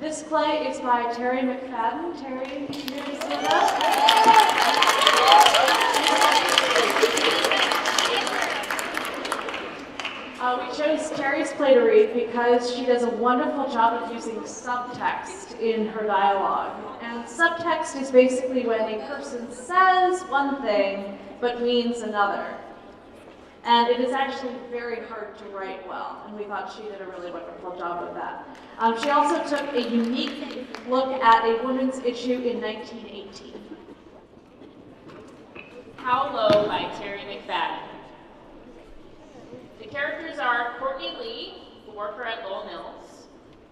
This play is by Terry McFadden. Terry, can you hear me stand up? We chose Terry's play to read because she does a wonderful job of using subtext in her dialogue. And subtext is basically when a person says one thing but means another. And it is actually very hard to write well, and we thought she did a really wonderful job of that. She also took a unique look at a woman's issue in 1918. How Low by Terry McFadden. The characters are Courtney Lee, a worker at Lowell Mills,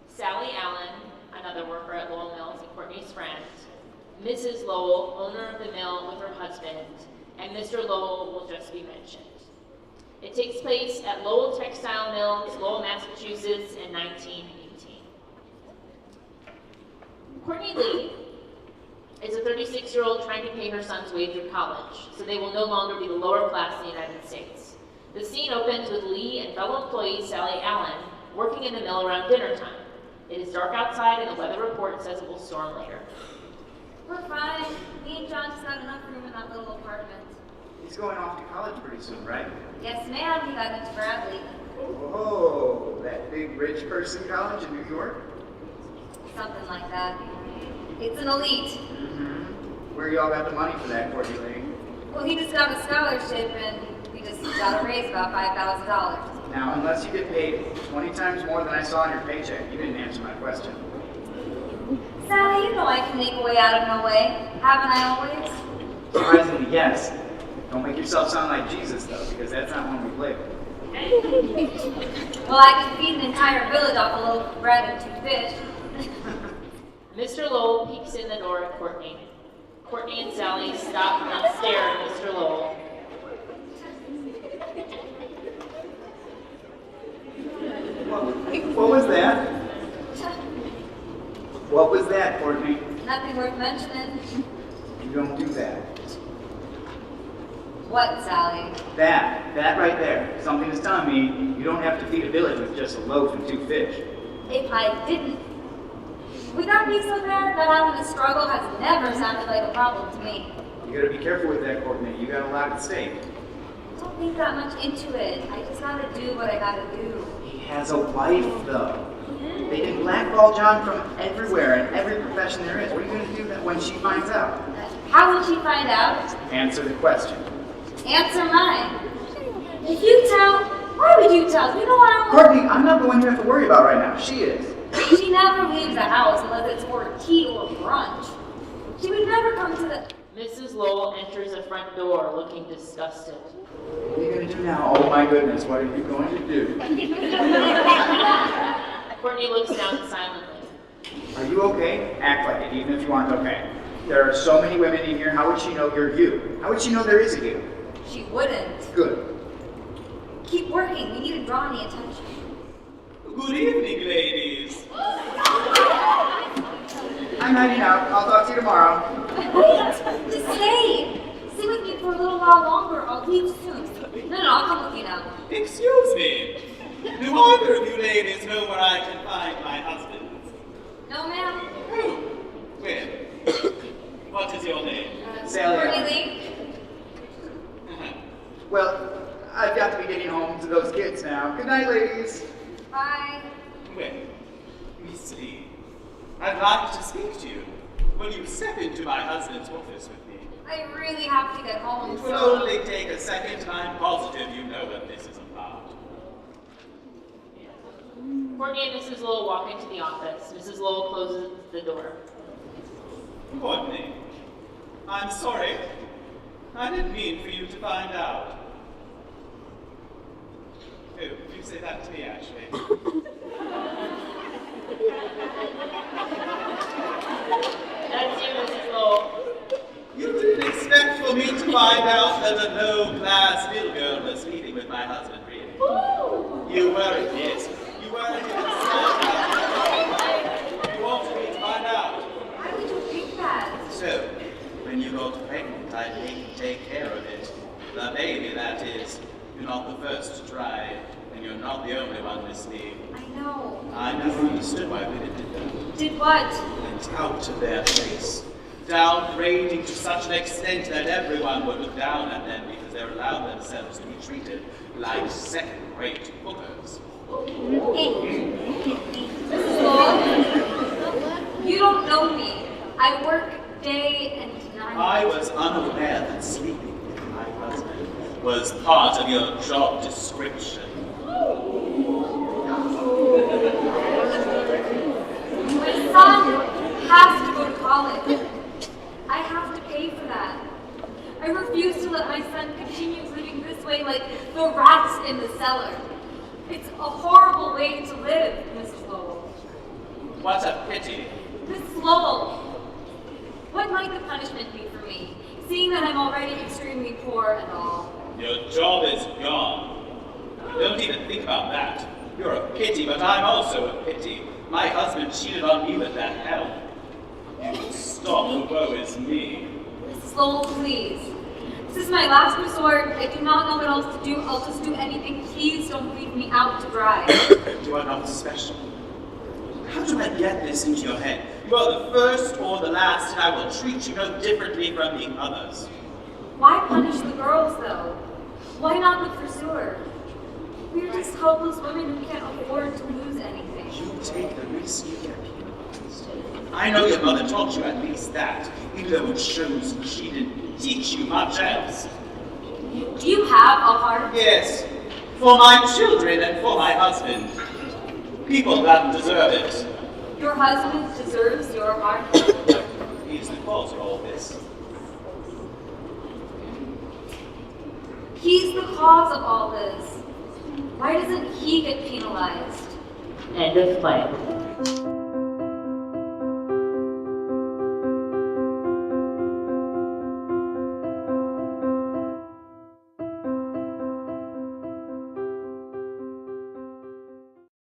Sally Allen, another worker at Lowell Mills and Courtney's friend, Mrs. Lowell, owner of the mill with her husband, and Mr. Lowell will just be mentioned. It takes place at Lowell Textile Mills, Lowell, Massachusetts in 1918. Courtney Lee is a 36-year-old trying to pay her son's way through college, so they will no longer be the lower class in the United States. The scene opens with Lee and fellow employee Sally Allen working in the mill around dinner time. It is dark outside and the weather report says it will storm later. We're fine. Me and John just got enough room in that little apartment. He's going off to college pretty soon, right? Yes, ma'am. He got into Bradley. Oh, that big rich person college in New York? Something like that. It's an elite. Mm-hmm. Where y'all got the money for that, Courtney Lee? Well, he just got a scholarship and we just got a raise about $5,000. Now, unless you get paid 20 times more than I saw on your paycheck, you didn't answer my question. Sally, you know I can make a way out of no way. Haven't I always? Surprisingly, yes. Don't make yourself sound like Jesus, though, because that's not one we play with. Well, I could feed an entire village off a loaf of bread and 2 fish. Mr. Lowell peeks in the door at Courtney. Courtney and Sally stop and stare at Mr. Lowell. What was that? What was that, Courtney? Nothing worth mentioning. You don't do that. What, Sally? That right there. Something is telling me you don't have to feed a village with just a loaf and 2 fish. If I didn't, would that be so bad? That having a struggle has never sounded like a problem to me. You gotta be careful with that, Courtney. You got a lot at stake. Don't think that much into it. I just gotta do what I gotta do. He has a wife, though. They can blackball John from everywhere and every profession there is. What are you gonna do when she finds out? How would she find out? Answer the question. Answer mine. If you tell, why would you tell? You know I don't. Courtney, I'm not the one you have to worry about right now. She is. She never leaves the house unless it's for tea or brunch. She would never come to the... Mrs. Lowell enters the front door looking disgusted. What are you going to do now? Oh my goodness, what are you going to do? Courtney looks down silently. Are you okay? Act like it, even if you aren't okay. There are so many women in here, how would she know you're you? How would she know there is a you? She wouldn't. Good. Keep working. We need to draw any attention. Good evening, ladies. I'm heading out. I'll talk to you tomorrow. Wait! Just stay! Stay with me for a little while longer. I'll leave soon. No, I'll come with you now. Excuse me. Do either of you ladies know where I can find my husband? No, ma'am. Oh, well. What is your name? Sally. Courtney Lee? Well, I've got to be getting home to those kids now. Good night, ladies. Bye. Well, Miss Lee, I'd like to speak to you. Will you step into my husband's office with me? I really have to get home, It will only take a second, and I'm positive you know what this is about. Courtney and Mrs. Lowell walk into the office. Mrs. Lowell closes the door. Courtney, I'm sorry. I didn't mean for you to find out. Oh, you say that to me, actually. That's you, Mrs. Lowell. You didn't expect for me to find out that a low-class mill girl was meeting with my husband, really? You weren't, yes. You weren't even You wanted me to find out. Why would you think that? So, when you got pregnant, I think to take care of it. The baby, that is. You're not the first to try, and you're not the only one, Miss Lee. I know. I never understood why women did that. Did what? Went out to their face, downgrading to such an extent that everyone would look down at them because they allowed themselves to be treated like second-rate hookers. Mrs. Lowell, you don't know me. I work day and night. I was unaware that sleeping with my husband was part of your job description. My son has to go to college. I have to pay for that. I refuse to let my son continue living this way like the rats in the cellar. It's a horrible way to live, Mrs. Lowell. What a pity. Mrs. Lowell, what might the punishment be for me, seeing that I'm already extremely poor and all? Your job is gone. Don't even think about that. You're a pity, but I'm also a pity. My husband cheated on me with that help. You stop, the woe is me. Mrs. Lowell, please. This is my last resort. I do not know what else to do. I'll just do anything. Please don't leave me out to dry. You are not special. How do I get this into your head? You are the first or the last, and I will treat you no differently from the others. Why punish the girls, though? Why not the pursuer? We're just helpless women who can't afford to lose anything. You take the risk, you get penalized. I know your mother taught you at least that, even though it shows she didn't teach you much else. Do you have a heart? Yes, for my children and for my husband. People that deserve it. Your husband deserves your heart. He's the cause of all this. He's the cause of all this. Why doesn't he get penalized? End of play.